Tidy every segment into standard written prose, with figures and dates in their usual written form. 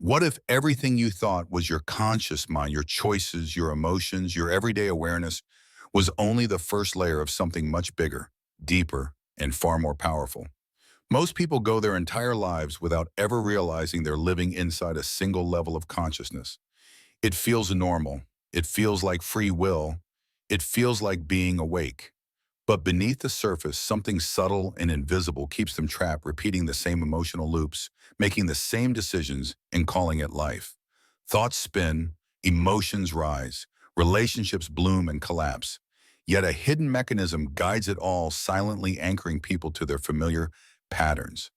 What if everything you thought was your conscious mind, your choices, your emotions, your everyday awareness, was only the first layer of something much bigger, deeper, and far more powerful? Most people go their entire lives without ever realizing they're living inside a single level of consciousness. It feels normal. It feels like free will. It feels like being awake. But beneath the surface, something subtle and invisible keeps them trapped, repeating the same emotional loops, making the same decisions, and calling it life. Thoughts spin, emotions rise, relationships bloom and collapse. Yet a hidden mechanism guides it all, silently anchoring people to their familiar patterns.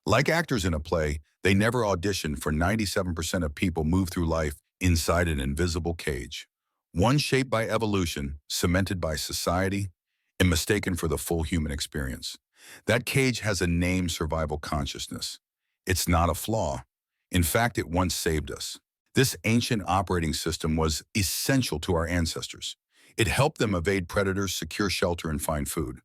Like actors in a play, they never audition, for 97% of people move through life inside an invisible cage. One shaped by evolution, cemented by society, and mistaken for the full human experience. That cage has a name: survival consciousness. It's not a flaw. In fact, it once saved us. This ancient operating system was essential to our ancestors. It helped them evade predators, secure shelter, and find food.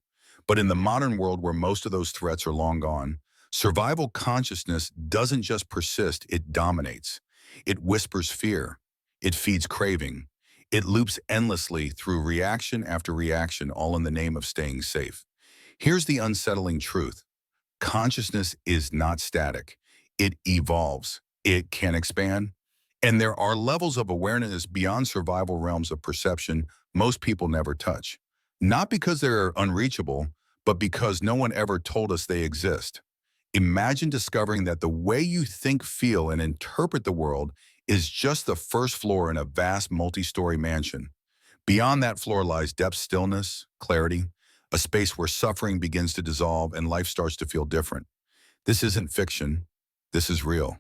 But in the modern world, where most of those threats are long gone, survival consciousness doesn't just persist, it dominates. It whispers fear. It feeds craving. It loops endlessly through reaction after reaction, all in the name of staying safe. Here's the unsettling truth. Consciousness is not static. It evolves. It can expand. And there are levels of awareness beyond survival realms of perception most people never touch. Not because they're unreachable, but because no one ever told us they exist. Imagine discovering that the way you think, feel, and interpret the world is just the first floor in a vast multi-story mansion. Beyond that floor lies depth, stillness, clarity, a space where suffering begins to dissolve and life starts to feel different. This isn't fiction. This is real.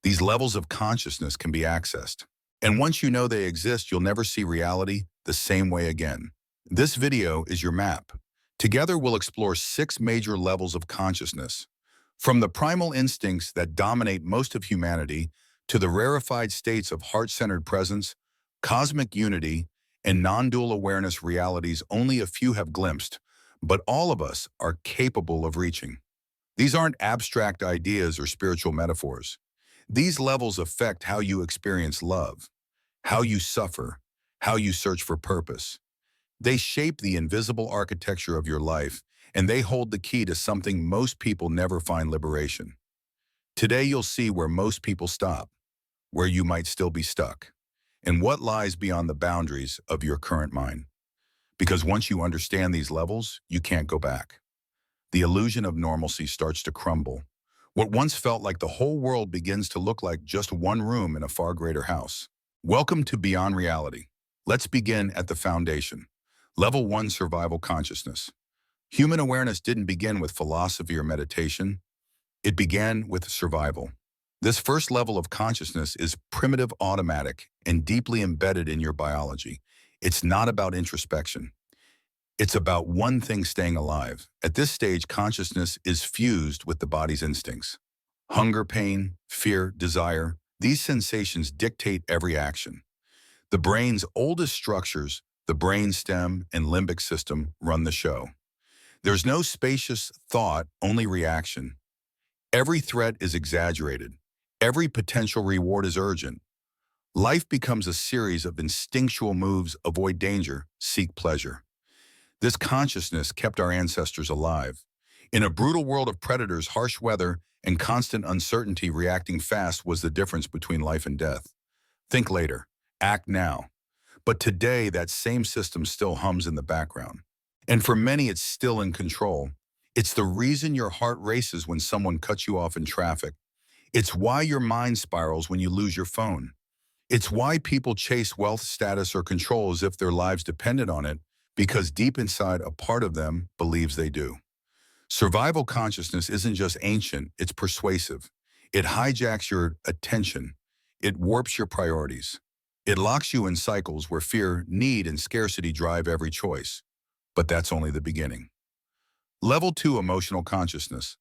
These levels of consciousness can be accessed. And once you know they exist, you'll never see reality the same way again. This video is your map. Together, we'll explore 6 major levels of consciousness. From the primal instincts that dominate most of humanity to the rarefied states of heart-centered presence, cosmic unity, and non-dual awareness, realities only a few have glimpsed, but all of us are capable of reaching. These aren't abstract ideas or spiritual metaphors. These levels affect how you experience love, how you suffer, how you search for purpose. They shape the invisible architecture of your life, and they hold the key to something most people never find: liberation. Today you'll see where most people stop, where you might still be stuck, and what lies beyond the boundaries of your current mind. Because once you understand these levels, you can't go back. The illusion of normalcy starts to crumble. What once felt like the whole world begins to look like just one room in a far greater house. Welcome to Beyond Reality. Let's begin at the foundation. Level 1: survival consciousness. Human awareness didn't begin with philosophy or meditation. It began with survival. This first level of consciousness is primitive, automatic, and deeply embedded in your biology. It's not about introspection. It's about one thing: staying alive. At this stage, consciousness is fused with the body's instincts. Hunger, pain, fear, desire, these sensations dictate every action. The brain's oldest structures, the brainstem and limbic system, run the show. There's no spacious thought, only reaction. Every threat is exaggerated. Every potential reward is urgent. Life becomes a series of instinctual moves: avoid danger, seek pleasure. This consciousness kept our ancestors alive. In a brutal world of predators, harsh weather, and constant uncertainty, reacting fast was the difference between life and death. Think later, act now. But today, that same system still hums in the background. And for many, it's still in control. It's the reason your heart races when someone cuts you off in traffic. It's why your mind spirals when you lose your phone. It's why people chase wealth, status, or control as if their lives depended on it, because deep inside, a part of them believes they do. Survival consciousness isn't just ancient, it's persuasive. It hijacks your attention. It warps your priorities. It locks you in cycles where fear, need, and scarcity drive every choice. But that's only the beginning. Level 2: emotional consciousness.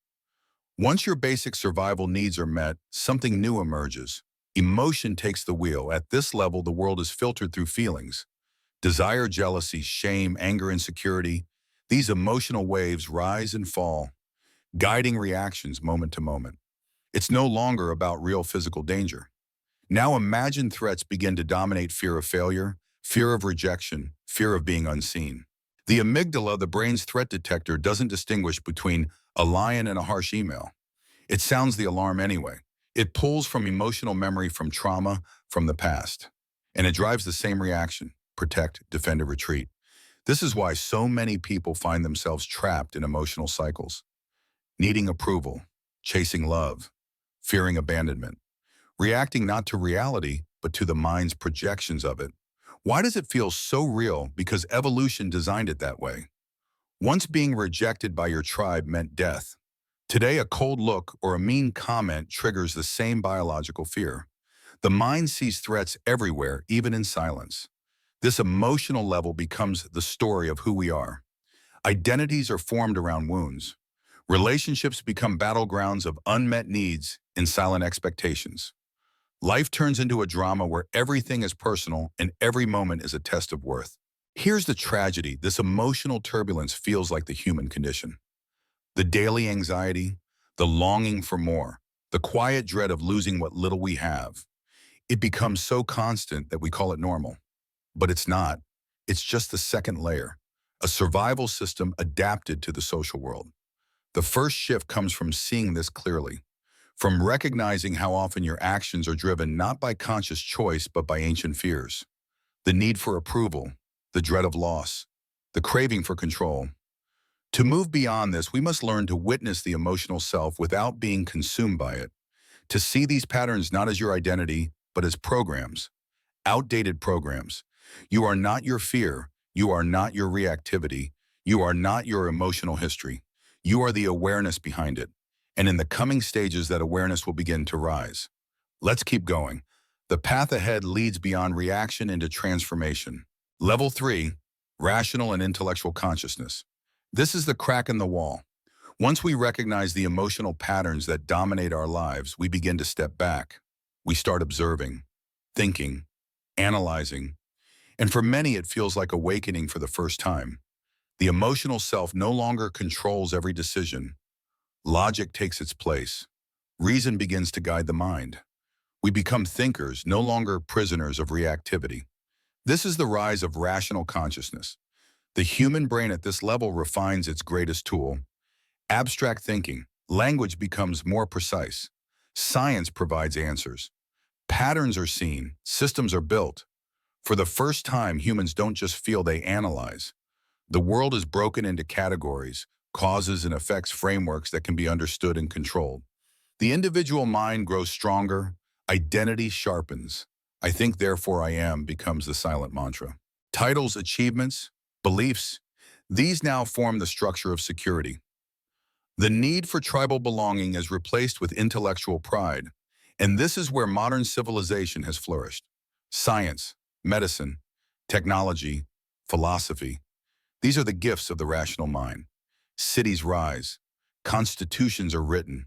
Once your basic survival needs are met, something new emerges. Emotion takes the wheel. At this level, the world is filtered through feelings. Desire, jealousy, shame, anger, insecurity. These emotional waves rise and fall, guiding reactions moment to moment. It's no longer about real physical danger. Now imagine threats begin to dominate: fear of failure, fear of rejection, fear of being unseen. The amygdala, the brain's threat detector, doesn't distinguish between a lion and a harsh email. It sounds the alarm anyway. It pulls from emotional memory, from trauma, from the past. And it drives the same reaction: protect, defend, or retreat. This is why so many people find themselves trapped in emotional cycles: needing approval, chasing love, fearing abandonment, reacting not to reality, but to the mind's projections of it. Why does it feel so real? Because evolution designed it that way. Once being rejected by your tribe meant death. Today, a cold look or a mean comment triggers the same biological fear. The mind sees threats everywhere, even in silence. This emotional level becomes the story of who we are. Identities are formed around wounds. Relationships become battlegrounds of unmet needs and silent expectations. Life turns into a drama where everything is personal and every moment is a test of worth. Here's the tragedy: this emotional turbulence feels like the human condition. The daily anxiety, the longing for more, the quiet dread of losing what little we have. It becomes so constant that we call it normal. But it's not. It's just the second layer, a survival system adapted to the social world. The first shift comes from seeing this clearly, from recognizing how often your actions are driven not by conscious choice but by ancient fears. The need for approval, the dread of loss, the craving for control. To move beyond this, we must learn to witness the emotional self without being consumed by it, to see these patterns not as your identity, but as programs, outdated programs. You are not your fear. You are not your reactivity. You are not your emotional history. You are the awareness behind it. And in the coming stages, that awareness will begin to rise. Let's keep going. The path ahead leads beyond reaction into transformation. Level 3, rational and intellectual consciousness. This is the crack in the wall. Once we recognize the emotional patterns that dominate our lives, we begin to step back. We start observing, thinking, analyzing, and for many it feels like awakening for the first time. The emotional self no longer controls every decision. Logic takes its place. Reason begins to guide the mind. We become thinkers, no longer prisoners of reactivity. This is the rise of rational consciousness. The human brain at this level refines its greatest tool: abstract thinking. Language becomes more precise. Science provides answers. Patterns are seen. Systems are built. For the first time, humans don't just feel, they analyze. The world is broken into categories, causes and effects, frameworks that can be understood and controlled. The individual mind grows stronger. Identity sharpens. I think, therefore I am becomes the silent mantra. Titles, achievements, beliefs, these now form the structure of security. The need for tribal belonging is replaced with intellectual pride, and this is where modern civilization has flourished. Science, medicine, technology, philosophy, these are the gifts of the rational mind. Cities rise, constitutions are written,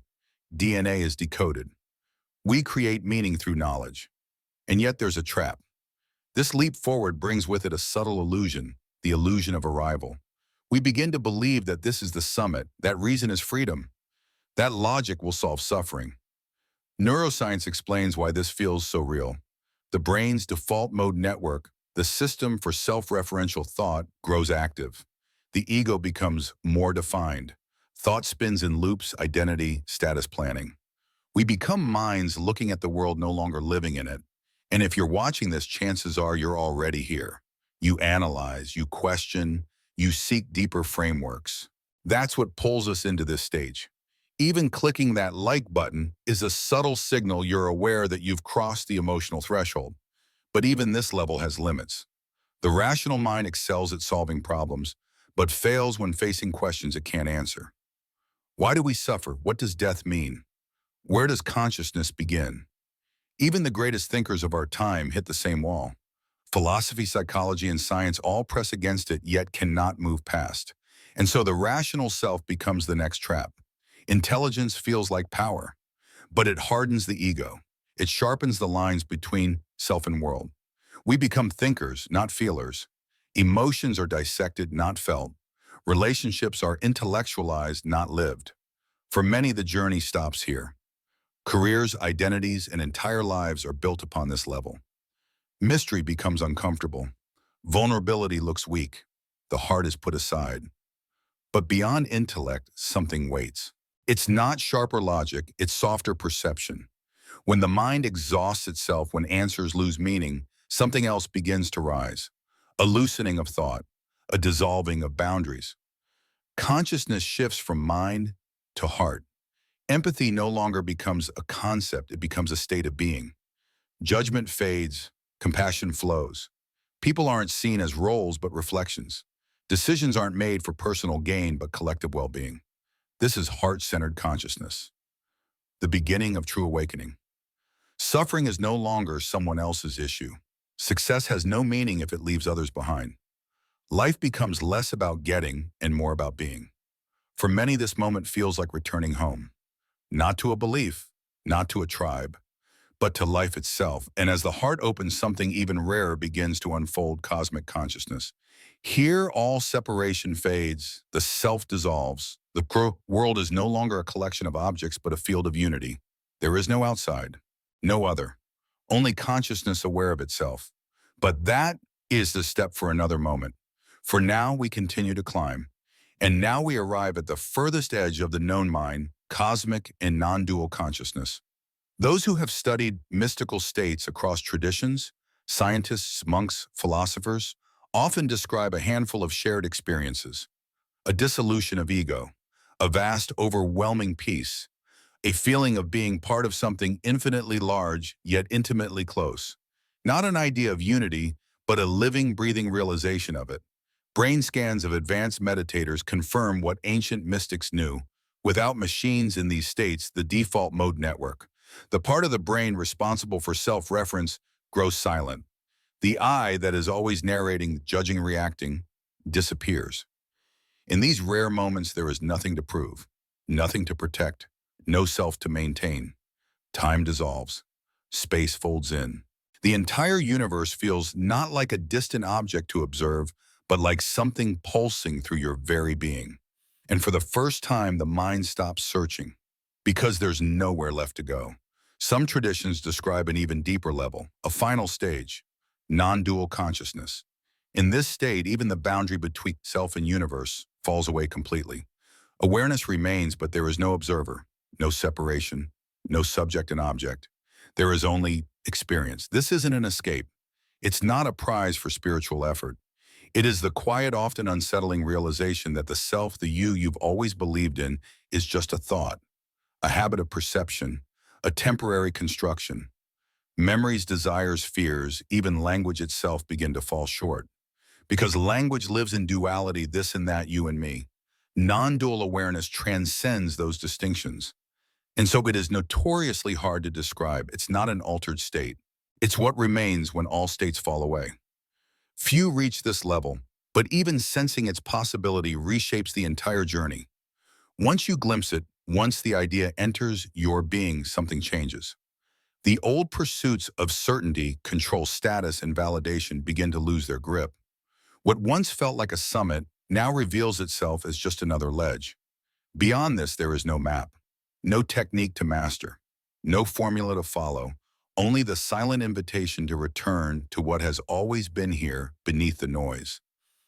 DNA is decoded. We create meaning through knowledge. And yet there's a trap. This leap forward brings with it a subtle illusion, the illusion of arrival. We begin to believe that this is the summit, that reason is freedom, that logic will solve suffering. Neuroscience explains why this feels so real. The brain's default mode network, the system for self-referential thought, grows active. The ego becomes more defined. Thought spins in loops: identity, status, planning. We become minds looking at the world, no longer living in it. And if you're watching this, chances are you're already here. You analyze, you question, you seek deeper frameworks. That's what pulls us into this stage. Even clicking that like button is a subtle signal you're aware that you've crossed the emotional threshold. But even this level has limits. The rational mind excels at solving problems, but fails when facing questions it can't answer. Why do we suffer? What does death mean? Where does consciousness begin? Even the greatest thinkers of our time hit the same wall. Philosophy, psychology, and science all press against it, yet cannot move past. And so the rational self becomes the next trap. Intelligence feels like power, but it hardens the ego. It sharpens the lines between self and world. We become thinkers, not feelers. Emotions are dissected, not felt. Relationships are intellectualized, not lived. For many, the journey stops here. Careers, identities, and entire lives are built upon this level. Mystery becomes uncomfortable. Vulnerability looks weak. The heart is put aside. But beyond intellect, something waits. It's not sharper logic, it's softer perception. When the mind exhausts itself, when answers lose meaning, something else begins to rise. A loosening of thought, a dissolving of boundaries. Consciousness shifts from mind to heart. Empathy no longer becomes a concept, it becomes a state of being. Judgment fades, compassion flows. People aren't seen as roles but reflections. Decisions aren't made for personal gain but collective well-being. This is heart-centered consciousness, the beginning of true awakening. Suffering is no longer someone else's issue. Success has no meaning if it leaves others behind. Life becomes less about getting and more about being. For many, this moment feels like returning home, not to a belief, not to a tribe, but to life itself. And as the heart opens, something even rarer begins to unfold: cosmic consciousness. Here, all separation fades, the self dissolves. The world is no longer a collection of objects, but a field of unity. There is no outside, no other, only consciousness aware of itself. But that is the step for another moment. For now, we continue to climb. And now we arrive at the furthest edge of the known mind, cosmic and non-dual consciousness. Those who have studied mystical states across traditions, scientists, monks, philosophers, often describe a handful of shared experiences: a dissolution of ego, a vast, overwhelming peace, a feeling of being part of something infinitely large yet intimately close. Not an idea of unity, but a living, breathing realization of it. Brain scans of advanced meditators confirm what ancient mystics knew. Without machines in these states, the default mode network, the part of the brain responsible for self-reference, grows silent. The I that is always narrating, judging, reacting, disappears. In these rare moments, there is nothing to prove, nothing to protect, no self to maintain. Time dissolves. Space folds in. The entire universe feels not like a distant object to observe, but like something pulsing through your very being. And for the first time, the mind stops searching, because there's nowhere left to go. Some traditions describe an even deeper level, a final stage: non-dual consciousness. In this state, even the boundary between self and universe falls away completely. Awareness remains, but there is no observer, no separation, no subject and object. There is only experience. This isn't an escape. It's not a prize for spiritual effort. It is the quiet, often unsettling realization that the self, the you you've always believed in, is just a thought, a habit of perception, a temporary construction. Memories, desires, fears, even language itself begin to fall short. Because language lives in duality, this and that, you and me. Non-dual awareness transcends those distinctions. And so it is notoriously hard to describe. It's not an altered state. It's what remains when all states fall away. Few reach this level, but even sensing its possibility reshapes the entire journey. Once you glimpse it, once the idea enters your being, something changes. The old pursuits of certainty, control, status, and validation begin to lose their grip. What once felt like a summit now reveals itself as just another ledge. Beyond this, there is no map, no technique to master, no formula to follow, only the silent invitation to return to what has always been here beneath the noise.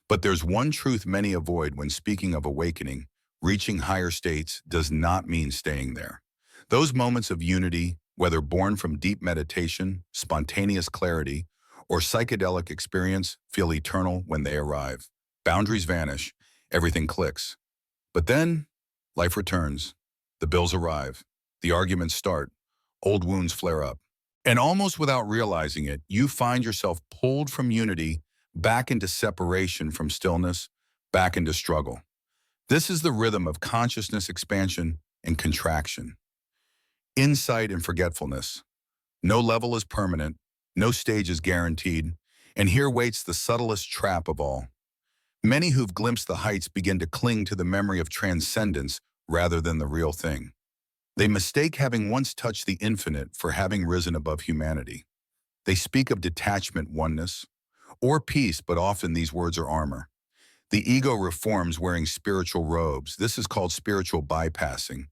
But there's one truth many avoid when speaking of awakening: reaching higher states does not mean staying there. Those moments of unity, whether born from deep meditation, spontaneous clarity, or psychedelic experience, feel eternal when they arrive. Boundaries vanish, everything clicks. But then, life returns. The bills arrive. The arguments start. Old wounds flare up. And almost without realizing it, you find yourself pulled from unity back into separation, from stillness back into struggle. This is the rhythm of consciousness expansion and contraction. Insight and forgetfulness. No level is permanent, no stage is guaranteed, and here waits the subtlest trap of all. Many who've glimpsed the heights begin to cling to the memory of transcendence rather than the real thing. They mistake having once touched the infinite for having risen above humanity. They speak of detachment, oneness, or peace, but often these words are armor. The ego reforms wearing spiritual robes. This is called spiritual bypassing.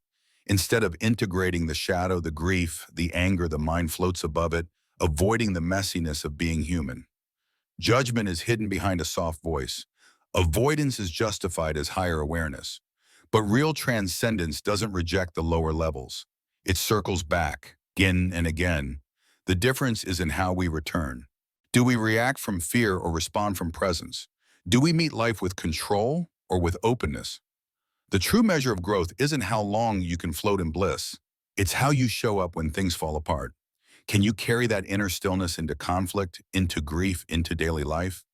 Instead of integrating the shadow, the grief, the anger, the mind floats above it, avoiding the messiness of being human. Judgment is hidden behind a soft voice. Avoidance is justified as higher awareness. But real transcendence doesn't reject the lower levels. It circles back, again and again. The difference is in how we return. Do we react from fear or respond from presence? Do we meet life with control or with openness? The true measure of growth isn't how long you can float in bliss. It's how you show up when things fall apart. Can you carry that inner stillness into conflict, into grief, into daily life?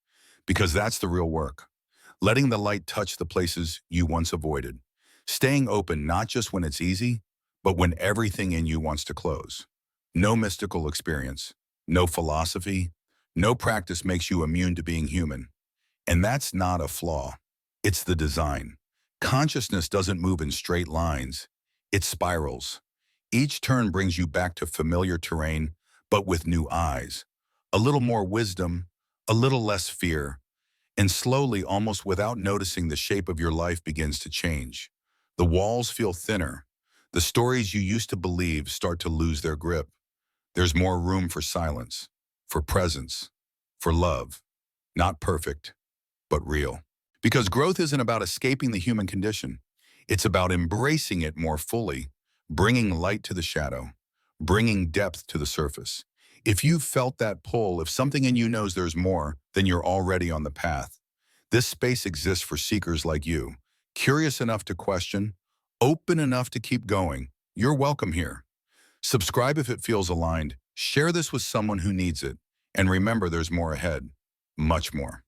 Because that's the real work. Letting the light touch the places you once avoided. Staying open not just when it's easy, but when everything in you wants to close. No mystical experience, no philosophy, no practice makes you immune to being human. And that's not a flaw. It's the design. Consciousness doesn't move in straight lines. It spirals. Each turn brings you back to familiar terrain, but with new eyes. A little more wisdom, a little less fear, and slowly, almost without noticing, the shape of your life begins to change. The walls feel thinner. The stories you used to believe start to lose their grip. There's more room for silence, for presence, for love. Not perfect, but real. Because growth isn't about escaping the human condition. It's about embracing it more fully, bringing light to the shadow, bringing depth to the surface. If you've felt that pull, if something in you knows there's more, then you're already on the path. This space exists for seekers like you, curious enough to question, open enough to keep going. You're welcome here. Subscribe if it feels aligned. Share this with someone who needs it. And remember, there's more ahead. Much more.